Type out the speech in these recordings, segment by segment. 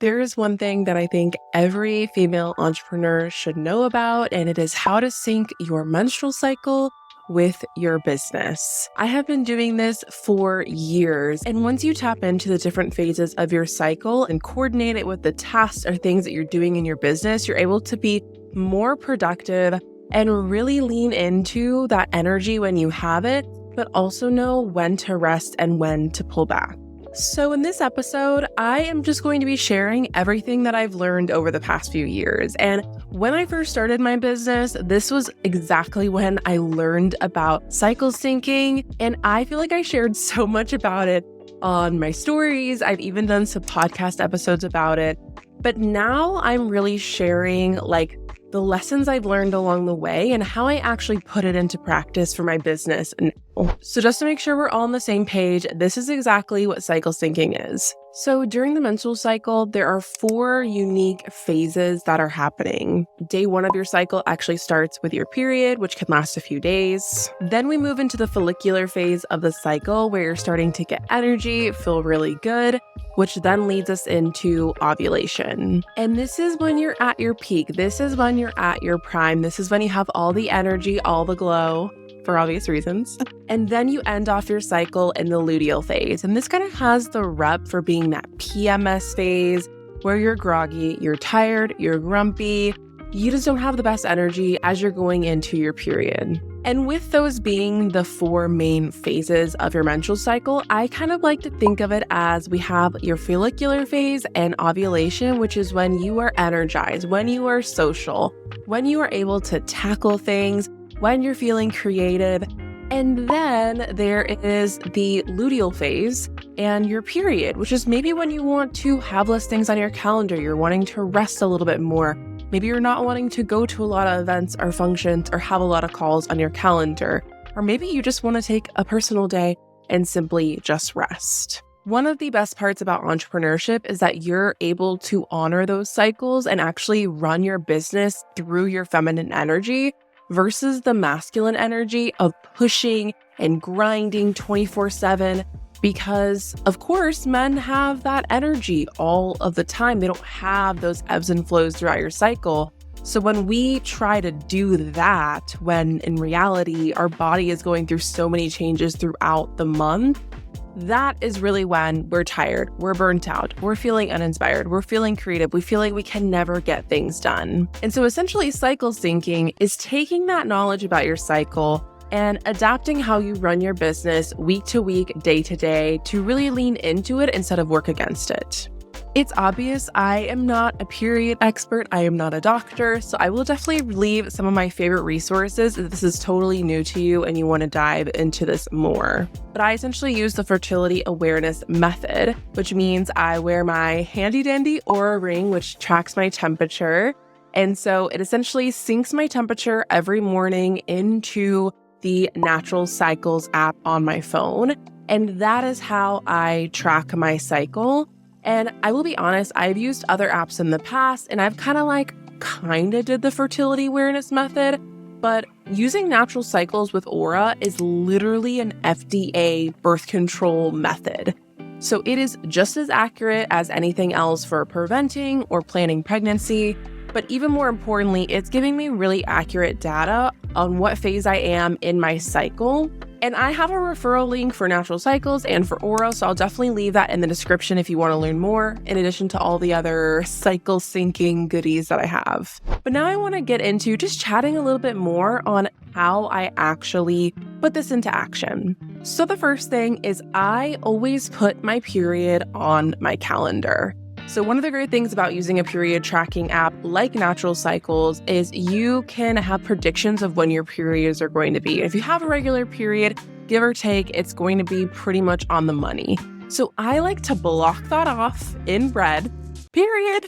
There is one thing that I think every female entrepreneur should know about, and it is how to sync your menstrual cycle with your business. I have been doing this for years, and once you tap into the different phases of your cycle and coordinate it with the tasks or things that you're doing in your business, you're able to be more productive and really lean into that energy when you have it, but also know when to rest and when to pull back. So in this episode, I am just going to be sharing everything that I've learned over the past few years. And when I first started my business, this was exactly when I learned about cycle syncing. And I feel like I shared so much about it on my stories. I've even done some podcast episodes about it. But now I'm really sharing the lessons I've learned along the way and how I actually put it into practice for my business. And so just to make sure we're all on the same page, this is exactly what cycle syncing is. So during the menstrual cycle, there are 4 unique phases that are happening. Day 1 of your cycle actually starts with your period, which can last a few days. Then we move into the follicular phase of the cycle where you're starting to get energy, feel really good, which then leads us into ovulation. And this is when you're at your peak. This is when you're at your prime. This is when you have all the energy, all the glow, for obvious reasons. And then you end off your cycle in the luteal phase. And this kind of has the rep for being that PMS phase where you're groggy, you're tired, you're grumpy, you just don't have the best energy as you're going into your period. And with those being the 4 main phases of your menstrual cycle, I kind of like to think of it as we have your follicular phase and ovulation, which is when you are energized, when you are social, when you are able to tackle things, when you're feeling creative. And then there is the luteal phase and your period, which is maybe when you want to have less things on your calendar, you're wanting to rest a little bit more. Maybe you're not wanting to go to a lot of events or functions or have a lot of calls on your calendar. Or maybe you just want to take a personal day and simply just rest. One of the best parts about entrepreneurship is that you're able to honor those cycles and actually run your business through your feminine energy versus the masculine energy of pushing and grinding 24/7. Because, of course, men have that energy all of the time. They don't have those ebbs and flows throughout your cycle. So when we try to do that, when in reality, our body is going through so many changes throughout the month, that is really when we're tired, we're burnt out, we're feeling uninspired, we're feeling creative, we feel like we can never get things done. And so essentially, cycle syncing is taking that knowledge about your cycle and adapting how you run your business week to week, day to day, to really lean into it instead of work against it. It's obvious I am not a period expert. I am not a doctor, so I will definitely leave some of my favorite resources if this is totally new to you and you want to dive into this more. But I essentially use the fertility awareness method, which means I wear my handy dandy Oura ring, which tracks my temperature. And so it essentially syncs my temperature every morning into the Natural Cycles app on my phone. And that is how I track my cycle. And I will be honest, I've used other apps in the past and I've kind of did the fertility awareness method, but using Natural Cycles with Oura is literally an FDA birth control method. So it is just as accurate as anything else for preventing or planning pregnancy. But even more importantly, it's giving me really accurate data on what phase I am in my cycle. And I have a referral link for Natural Cycles and for Oura, so I'll definitely leave that in the description if you want to learn more, in addition to all the other cycle syncing goodies that I have. But now I want to get into just chatting a little bit more on how I actually put this into action. So the first thing is I always put my period on my calendar. So one of the great things about using a period tracking app like Natural Cycles is you can have predictions of when your periods are going to be. If you have a regular period, give or take, it's going to be pretty much on the money. So I like to block that off in red, period.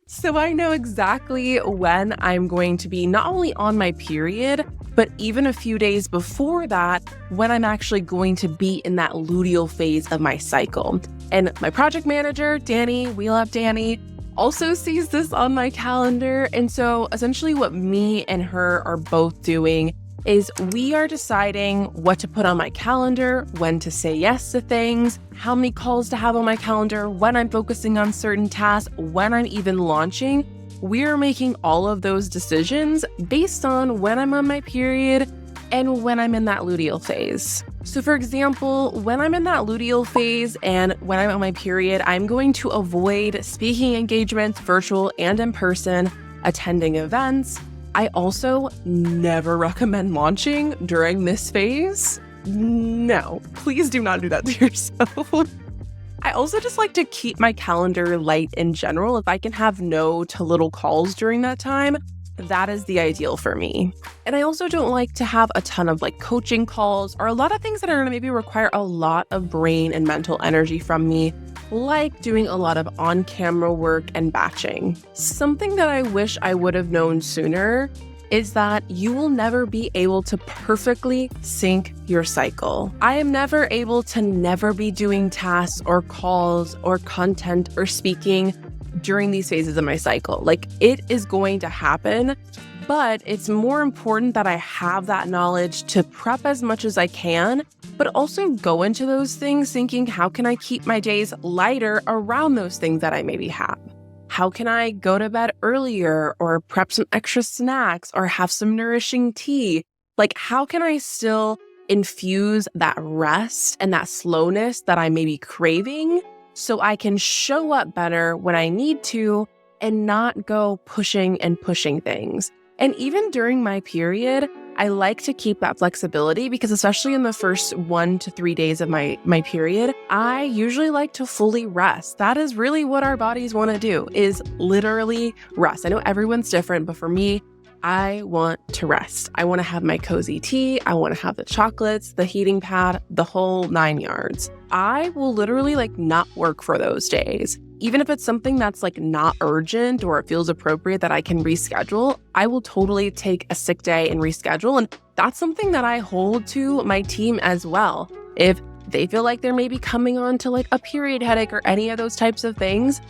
So I know exactly when I'm going to be not only on my period, but even a few days before that, when I'm actually going to be in that luteal phase of my cycle. And my project manager, Danny, we love Danny, also sees this on my calendar. And so essentially what me and her are both doing is we are deciding what to put on my calendar, when to say yes to things, how many calls to have on my calendar, when I'm focusing on certain tasks, when I'm even launching. We're making all of those decisions based on when I'm on my period and when I'm in that luteal phase. So for example, when I'm in that luteal phase and when I'm on my period, I'm going to avoid speaking engagements, virtual and in person, attending events. I also never recommend launching during this phase. No, please do not do that to yourself. I also just like to keep my calendar light in general. If I can have no to little calls during that time, that is the ideal for me. And I also don't like to have a ton of coaching calls or a lot of things that are going to maybe require a lot of brain and mental energy from me, like doing a lot of on-camera work and batching. Something that I wish I would have known sooner is that you will never be able to perfectly sync your cycle. I am never able to never be doing tasks or calls or content or speaking during these phases of my cycle. It is going to happen, but it's more important that I have that knowledge to prep as much as I can, but also go into those things thinking, how can I keep my days lighter around those things that I maybe have? How can I go to bed earlier or prep some extra snacks or have some nourishing tea? How can I still infuse that rest and that slowness that I may be craving so I can show up better when I need to and not go pushing things? And even during my period, I like to keep that flexibility because especially in the first 1 to 3 days of my period, I usually like to fully rest. That is really what our bodies want to do, is literally rest. I know everyone's different, but for me, I want to rest. I want to have my cozy tea. I want to have the chocolates, the heating pad, the whole 9 yards. I will literally not work for those days. Even if it's something that's not urgent or it feels appropriate that I can reschedule, I will totally take a sick day and reschedule. And that's something that I hold to my team as well. If they feel like they're maybe coming on to a period headache or any of those types of things,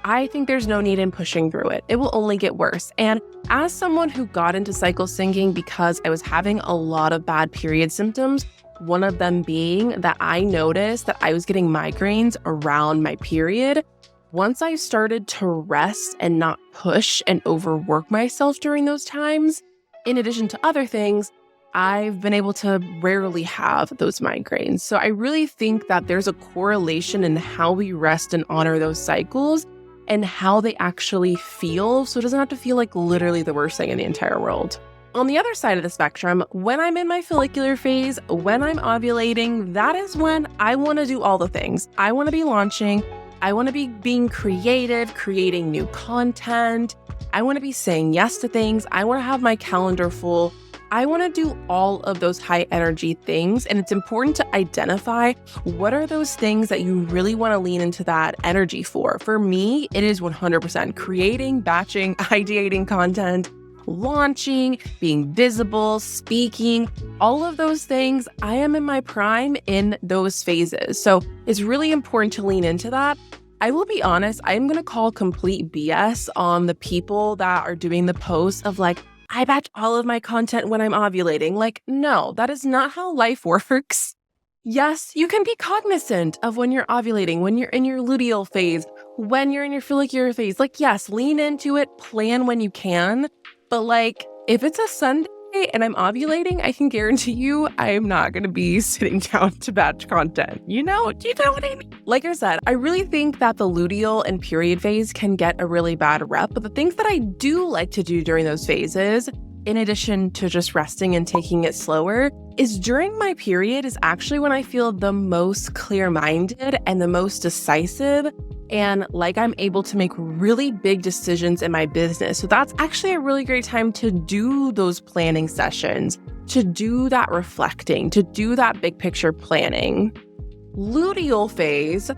I think there's no need in pushing through it. It will only get worse. And as someone who got into cycle syncing because I was having a lot of bad period symptoms, one of them being that I noticed that I was getting migraines around my period. Once I started to rest and not push and overwork myself during those times, in addition to other things, I've been able to rarely have those migraines. So I really think that there's a correlation in how we rest and honor those cycles and how they actually feel. So it doesn't have to feel like literally the worst thing in the entire world. On the other side of the spectrum, when I'm in my follicular phase, when I'm ovulating, that is when I want to do all the things. I want to be launching. I want to be being creative, creating new content. I want to be saying yes to things. I want to have my calendar full. I want to do all of those high energy things. And it's important to identify what are those things that you really want to lean into that energy for. For me, it is 100% creating, batching, ideating content, launching, being visible, speaking, all of those things. I am in my prime in those phases. So it's really important to lean into that. I will be honest, I'm going to call complete BS on the people that are doing the posts of I batch all of my content when I'm ovulating. No, that is not how life works. Yes, you can be cognizant of when you're ovulating, when you're in your luteal phase, when you're in your follicular phase. Yes, lean into it, plan when you can. But if it's a Sunday and I'm ovulating, I can guarantee you I am not going to be sitting down to batch content. Do you know what I mean? Like I said, I really think that the luteal and period phase can get a really bad rep. But the things that I do like to do during those phases, in addition to just resting and taking it slower, is during my period is actually when I feel the most clear-minded and the most decisive, and I'm able to make really big decisions in my business. So that's actually a really great time to do those planning sessions, to do that reflecting, to do that big picture planning. Luteal phase,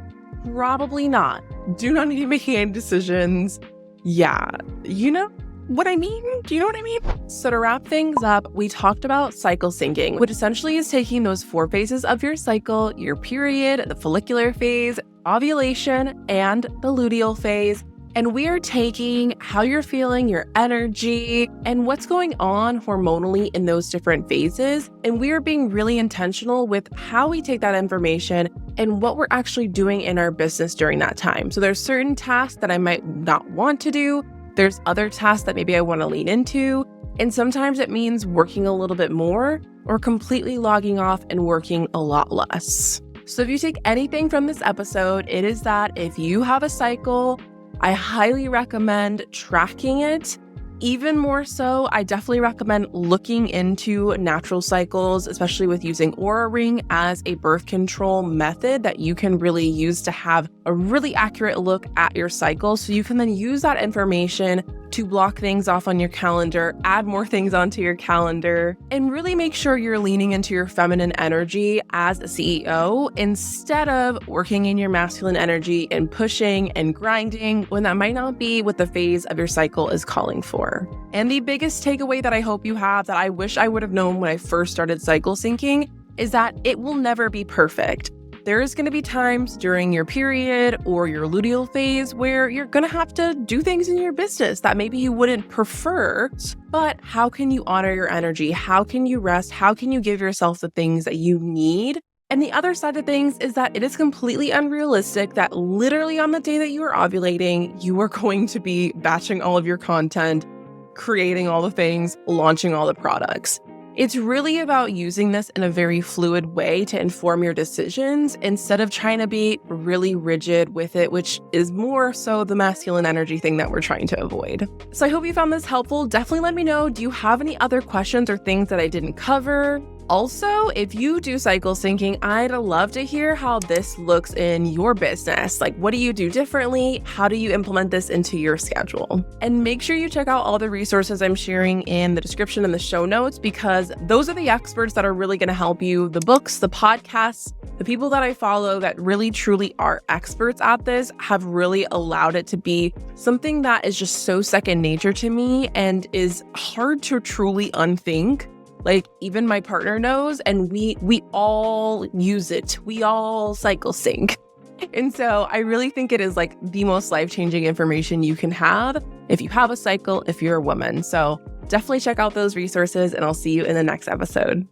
probably not. Do not need to make any decisions. Yeah, you know what I mean? Do you know what I mean? So to wrap things up, we talked about cycle syncing, which essentially is taking those 4 phases of your cycle, your period, the follicular phase, ovulation, and the luteal phase, And we are taking how you're feeling, your energy, and what's going on hormonally in those different phases. And we are being really intentional with how we take that information and what we're actually doing in our business during that time. So there's certain tasks that I might not want to do. There's other tasks that maybe I want to lean into. And sometimes it means working a little bit more or completely logging off and working a lot less. So if you take anything from this episode, it is that if you have a cycle, I highly recommend tracking it. Even more so, I definitely recommend looking into natural cycles, especially with using Oura Ring as a birth control method that you can really use to have a really accurate look at your cycle. So you can then use that information to block things off on your calendar, add more things onto your calendar, and really make sure you're leaning into your feminine energy as a CEO instead of working in your masculine energy and pushing and grinding when that might not be what the phase of your cycle is calling for. And the biggest takeaway that I hope you have that I wish I would have known when I first started cycle syncing is that it will never be perfect. There is going to be times during your period or your luteal phase where you're going to have to do things in your business that maybe you wouldn't prefer, but how can you honor your energy? How can you rest? How can you give yourself the things that you need? And the other side of things is that it is completely unrealistic that literally on the day that you are ovulating, you are going to be batching all of your content, creating all the things, launching all the products. It's really about using this in a very fluid way to inform your decisions instead of trying to be really rigid with it, which is more so the masculine energy thing that we're trying to avoid. So I hope you found this helpful. Definitely let me know. Do you have any other questions or things that I didn't cover? Also, if you do cycle syncing, I'd love to hear how this looks in your business. Like, what do you do differently? How do you implement this into your schedule? And make sure you check out all the resources I'm sharing in the description and the show notes, because those are the experts that are really going to help you. The books, the podcasts, the people that I follow that really truly are experts at this have really allowed it to be something that is just so second nature to me and is hard to truly unthink. Like, even my partner knows, and we all use it. We all cycle sync. And so I really think it is like the most life-changing information you can have if you have a cycle, if you're a woman. So definitely check out those resources, and I'll see you in the next episode.